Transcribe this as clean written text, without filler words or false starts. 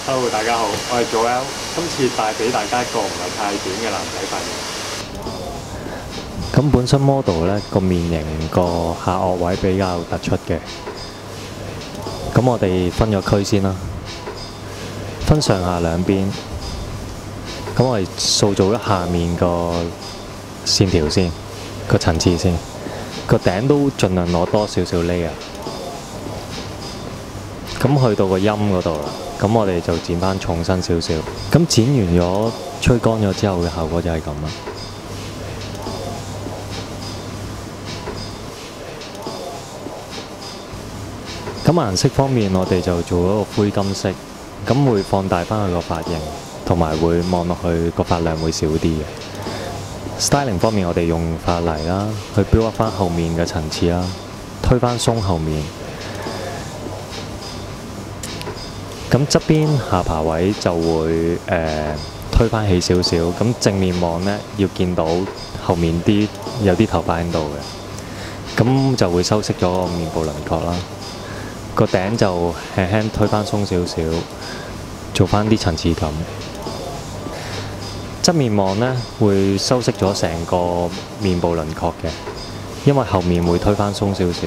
Hello，大家好，我係 Joel，今次帶俾大家一個唔係太短嘅男仔髮型。咁本身 model 咧個面型個下顎位比較突出嘅，咁我哋分咗區先啦，分上下兩邊。咁我哋塑造咗下面個線條先，個層次先，個頂都盡量攞多少少 layer。咁去到個陰嗰度啦，咁我哋就剪翻重身少少。咁剪完咗、吹乾咗之後嘅效果就係咁啦。咁顏色方面，我哋就做咗個灰金色，咁會放大翻佢個髮型，同埋會望落去個髮量會少啲嘅。Styling 方面，我哋用髮泥啦，去 build up 翻後面嘅層次啦，推翻鬆後面。咁側邊下巴位就會推翻起少少，咁正面望呢，要見到後面有啲頭髮喺度嘅，咁就會修飾咗個面部輪廓啦。個頂就輕輕推翻鬆少少，做翻啲層次感。側面望呢，會修飾咗成個面部輪廓嘅，因為後面會推翻鬆少少。